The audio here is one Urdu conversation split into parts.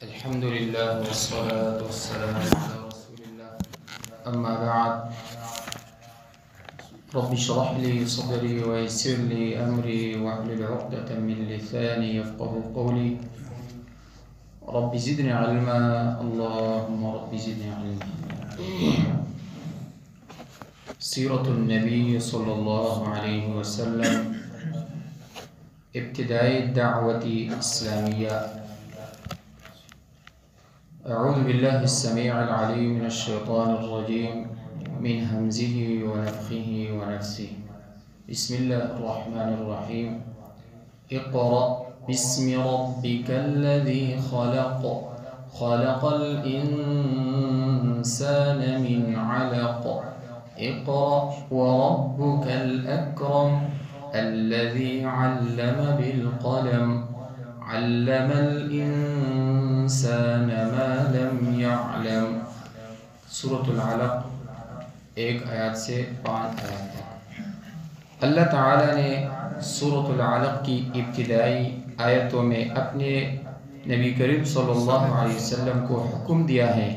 الحمد لله والصلاة والسلام على رسول الله. أما بعد، رب اشرح لي صدري ويسر لي أمري واحلل عقدة من لساني يفقه قولي. رب زدني علما، اللهم رب زدني علما. سیرت النبی صلی اللہ علیہ وسلم، ابتدائی دعوت اسلامیہ. اعوذ باللہ السمیع العلیم من الشیطان الرجیم من ہمزہ ونفخہ ونفثہ. بسم اللہ الرحمن الرحیم. اقرأ باسم ربک الذی خلق، خلق الانسان من علق، اقرأ وربك الأكرم الذي علم بالقلم، علم الإنسان ما لم يعلم. سورة العلق 1 آیات سے 5 آیات تک. اللہ تعالیٰ نے سورة العلق کی ابتدائی آیتوں میں اپنے نبی کریم صلی اللہ علیہ وسلم کو حکم دیا ہے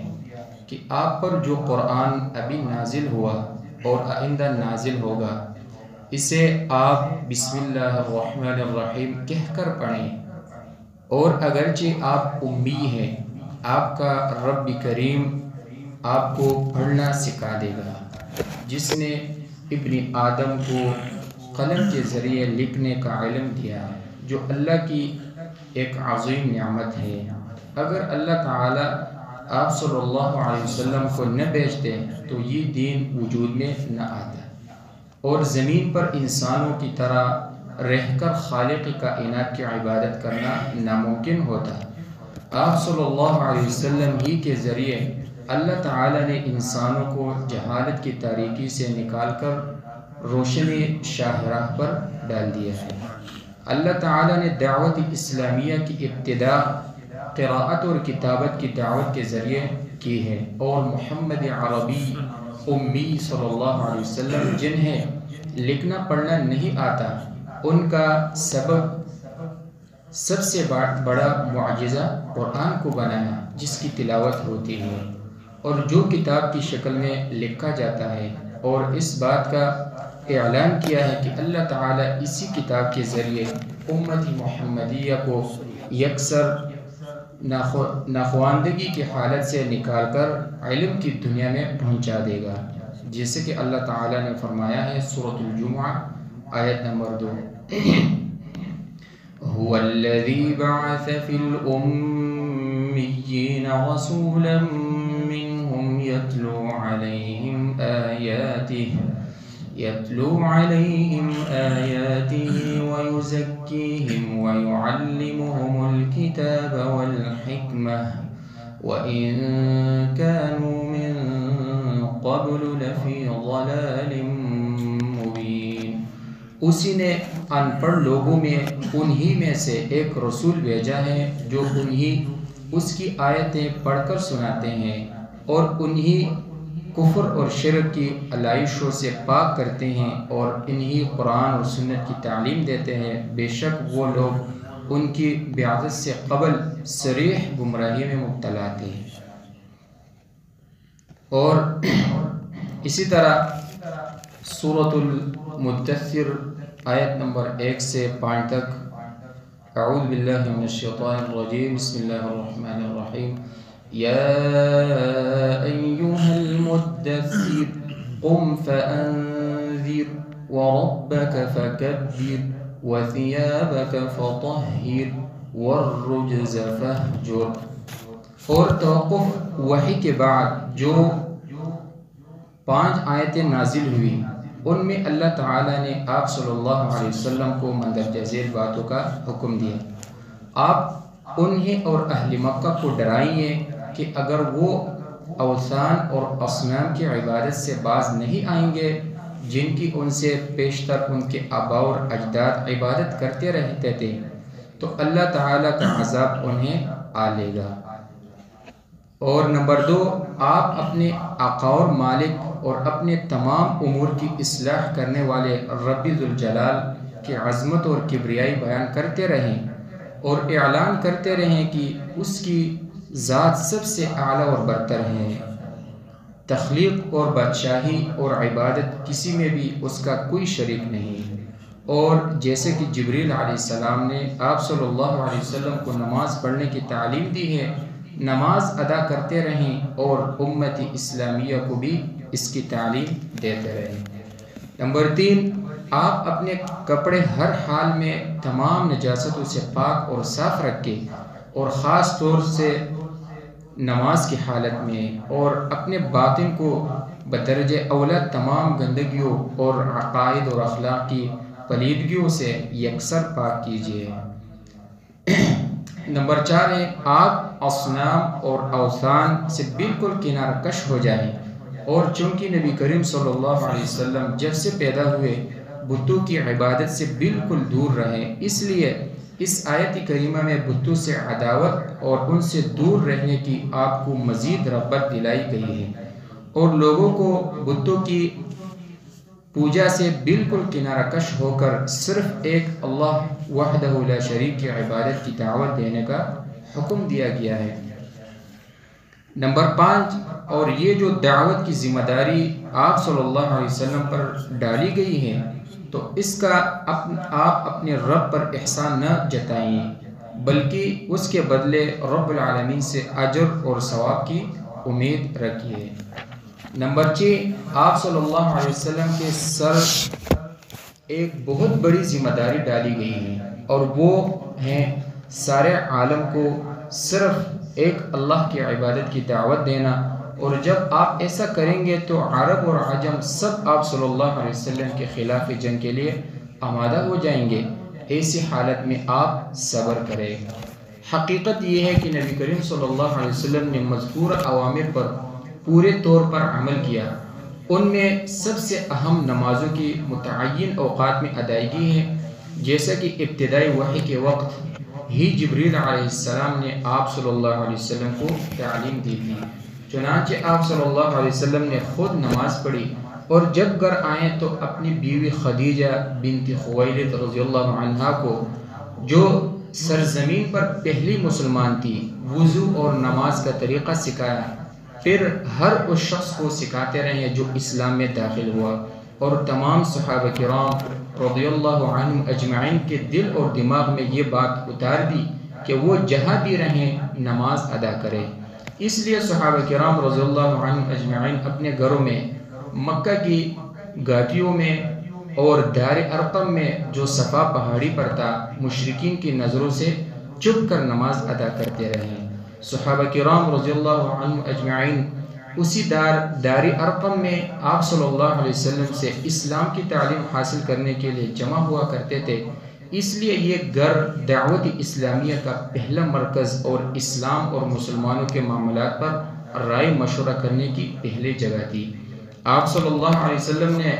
کہ آپ پر جو قرآن ابھی نازل ہوا اور آئندہ نازل ہوگا، اسے آپ بسم اللہ الرحمن الرحیم کہہ کر پڑھیں. اور اگرچہ آپ امی ہیں، آپ کا رب کریم آپ کو پڑھنا سکھا دے گا. جس نے ابن آدم کو قلم کے ذریعے لکھنے کا علم دیا، جو اللہ کی ایک عظیم نعمت ہے. اگر اللہ تعالیٰ آپ صلی اللہ علیہ وسلم کو نہ بھیجتے تو یہ دین وجود میں نہ آتا، اور زمین پر انسانوں کی طرح رہ کر خالق کائنات کی عبادت کرنا ناممکن ہوتا. آپ صلی اللہ علیہ وسلم ہی کے ذریعے اللہ تعالیٰ نے انسانوں کو جہالت کی تاریکی سے نکال کر روشنی شاہراہ پر ڈال دیا ہے. اللہ تعالیٰ نے دعوت اسلامیہ کی ابتدا قراءت اور کتابت کی دعوت کے ذریعے کی ہے، اور محمد عربی امی صلی اللہ علیہ وسلم جنہیں لکھنا پڑھنا نہیں آتا، ان کا سب سے بڑا معجزہ قرآن کو بنانا، جس کی تلاوت ہوتی ہے اور جو کتاب کی شکل میں لکھا جاتا ہے. اور اس بات کا اعلان کیا ہے کہ اللہ تعالیٰ اسی کتاب کے ذریعے امت محمدیہ کو یکسر ناخواندگی کی حالت سے نکال کر علم کی دنیا میں پہنچا دے گا، جیسے کہ اللہ تعالیٰ نے فرمایا ہے سورۃ الجمعہ آیت نمبر 2. هو الذي بعث في الأميين رسولا منهم يتلو عليهم آياته ويزكيهم ويعلمهم الكتاب والحكمة وإن كانوا من قبل لفي ضلال مبين. اسی نے ان پڑھ لوگوں میں انہی میں سے ایک رسول بھیجا ہے جو انہی اس کی آیتیں پڑھ کر سناتے ہیں اور انہی کفر اور شرک کی علائشوں سے پاک کرتے ہیں اور انہی قرآن اور سنت کی تعلیم دیتے ہیں. بے شک وہ لوگ ان کی بعثت سے قبل صریح گمراہی میں مبتلا تھے. اور اسی طرح سورۃ المدثر آیت نمبر 1 سے 5 تک. اعوذ باللہ من الشیطان الرجیم. بسم اللہ الرحمن الرحیم. یا ایہا المدثر قم فانذر وربک فکبر وثیابک فطہر والرجز فہجر. اور توقف وحی کے بعد جو 5 آیتیں نازل ہوئی، ان میں اللہ تعالیٰ نے آپ صلی اللہ علیہ وسلم کو مندرجہ ذیل باتوں کا حکم دیا. آپ انہیں اور اہل مکہ کو ڈرائیے کہ اگر وہ اوثان اور اصنام کی عبادت سے باز نہیں آئیں گے جن کی ان سے پیشتر ان کے آباء اور اجداد عبادت کرتے رہتے تھے، تو اللہ تعالیٰ کا عذاب انہیں آ لے گا. اور نمبر 2، آپ اپنے آقا اور مالک اور اپنے تمام امور کی اصلاح کرنے والے رب ذوالجلال کی عظمت اور کبریائی بیان کرتے رہیں اور اعلان کرتے رہیں کہ اس کی ذات سب سے اعلیٰ اور برتر ہے، تخلیق اور بادشاہی اور عبادت کسی میں بھی اس کا کوئی شریک نہیں۔ اور جیسے کہ جبریل علیہ السلام نے آپ صلی اللہ علیہ وسلم کو نماز پڑھنے کی تعلیم دی ہے، نماز ادا کرتے رہیں اور امت اسلامیہ کو بھی اس کی تعلیم دیتے رہیں۔ نمبر 3، آپ اپنے کپڑے ہر حال میں تمام نجاستوں سے پاک اور صاف رکھیں، اور خاص طور سے نماز کی حالت میں، اور اپنے باطن کو بدرجہ اولا تمام گندگیوں اور عقائد اور اخلاق کی پلیدگیوں سے یکسر پاک کیجیے۔ نمبر 4 ہے، آپ اصنام اور اوثان سے بالکل کنارہ کش ہو جائیں، اور چونکہ نبی کریم صلی اللہ علیہ وسلم جب سے پیدا ہوئے بتوں کی عبادت سے بالکل دور رہیں، اس لیے اس آیت کریمہ میں بتوں سے عداوت اور ان سے دور رہنے کی آپ کو مزید رغبت دلائی گئی ہے، اور لوگوں کو بتوں کی پوجا سے بالکل کنارہ کش ہو کر صرف ایک اللہ وحدہ لا شریک کی عبادت کی دعوت دینے کا حکم دیا گیا ہے۔ نمبر 5، اور یہ جو دعوت کی ذمہ داری آپ صلی اللہ علیہ وسلم پر ڈالی گئی ہے، تو اس کا آپ اپنے رب پر احسان نہ جتائیں، بلکہ اس کے بدلے رب العالمین سے اجر اور ثواب کی امید رکھیے۔ نمبر 6، آپ صلی اللہ علیہ وسلم کے سر ایک بہت بڑی ذمہ داری ڈالی گئی ہے، اور وہ ہیں سارے عالم کو صرف ایک اللہ کی عبادت کی دعوت دینا، اور جب آپ ایسا کریں گے تو عرب اور عجم سب آپ صلی اللہ علیہ وسلم کے خلاف جنگ کے لیے آمادہ ہو جائیں گے۔ ایسی حالت میں آپ صبر کریں۔ حقیقت یہ ہے کہ نبی کریم صلی اللہ علیہ وسلم نے مذکور اوامر پر پورے طور پر عمل کیا۔ ان میں سب سے اہم نمازوں کی متعین اوقات میں ادائیگی ہے، جیسا کہ ابتدائی وحی کے وقت ہی جبریل علیہ السلام نے آپ صلی اللہ علیہ وسلم کو تعلیم دی تھی۔ چنانچہ آپ صلی اللہ علیہ وسلم نے خود نماز پڑھی، اور جب گھر آئیں تو اپنی بیوی خدیجہ بنت خویلد رضی اللہ عنہا کو، جو سرزمین پر پہلی مسلمان تھی، وضو اور نماز کا طریقہ سکھایا۔ پھر ہر اس شخص کو سکھاتے رہے جو اسلام میں داخل ہوا، اور تمام صحابہ کرام رضی اللہ عنہم اجمعین کے دل اور دماغ میں یہ بات اتار دی کہ وہ جہاں بھی رہیں نماز ادا کرے۔ اس لیے صحابہ کرام رضی اللہ عنہم اجمعین اپنے گھروں میں، مکہ کی گھاٹیوں میں اور دار ارقم میں جو صفا پہاڑی پر تھا، مشرکین کی نظروں سے چھپ کر نماز ادا کرتے رہے۔ صحابہ کرام رضی اللہ عنہم اجمعین اسی دار ارقم میں آپ صلی اللہ علیہ وسلم سے اسلام کی تعلیم حاصل کرنے کے لیے جمع ہوا کرتے تھے، اس لیے یہ گھر دعوت اسلامیہ کا پہلا مرکز اور اسلام اور مسلمانوں کے معاملات پر رائے مشورہ کرنے کی پہلی جگہ تھی۔ آپ صلی اللہ علیہ وسلم نے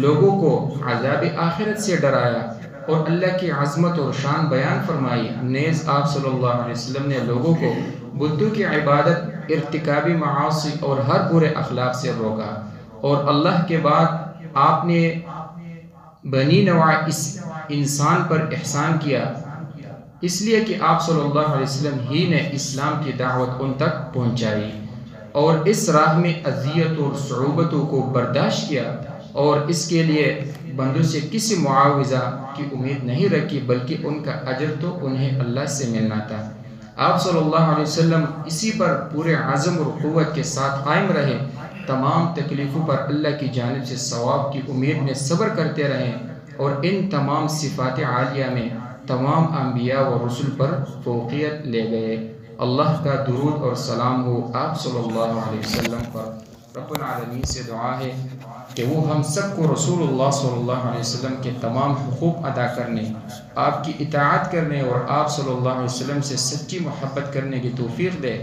لوگوں کو عذاب آخرت سے ڈرایا اور اللہ کی عظمت اور شان بیان فرمائی۔ نیز آپ صلی اللہ علیہ وسلم نے لوگوں کو بتوں کی عبادت، ارتکابی معاصی اور ہر برے اخلاق سے روکا، اور اللہ کے بعد آپ نے بنی نوع انسان پر احسان کیا، اس لیے کہ آپ صلی اللہ علیہ وسلم ہی نے اسلام کی دعوت ان تک پہنچائی، اور اس راہ میں اذیت اور صعوبتوں کو برداشت کیا، اور اس کے لیے بندوں سے کسی معاوضہ کی امید نہیں رکھی، بلکہ ان کا اجر تو انہیں اللہ سے ملنا تھا۔ آپ صلی اللہ علیہ وسلم اسی پر پورے عزم اور قوت کے ساتھ قائم رہے، تمام تکلیفوں پر اللہ کی جانب سے ثواب کی امید میں صبر کرتے رہے، اور ان تمام صفات عالیہ میں تمام انبیاء و رسل پر فوقیت لے گئے۔ اللہ کا درود اور سلام ہو آپ صلی اللہ علیہ وسلم پر۔ رب العالمین سے دعا ہے کہ وہ ہم سب کو رسول اللہ صلی اللہ علیہ وسلم کے تمام حقوق ادا کرنے، آپ کی اطاعت کرنے اور آپ صلی اللہ علیہ وسلم سے سچی محبت کرنے کی توفیق دے،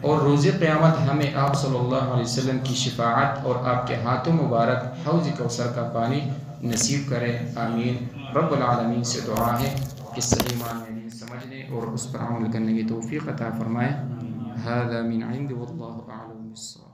اور روز قیامت ہمیں آپ صلی اللہ علیہ وسلم کی شفاعت اور آپ کے ہاتھوں مبارک حوض کوثر کا پانی نصیب کرے، آمین۔ رب العالمین سے دعا ہے کہ صحیح معنی میں سمجھنے اور اس پر عمل کرنے کی توفیق عطا فرمائے۔ ھذا من عند واللہ اعلم بالصواب۔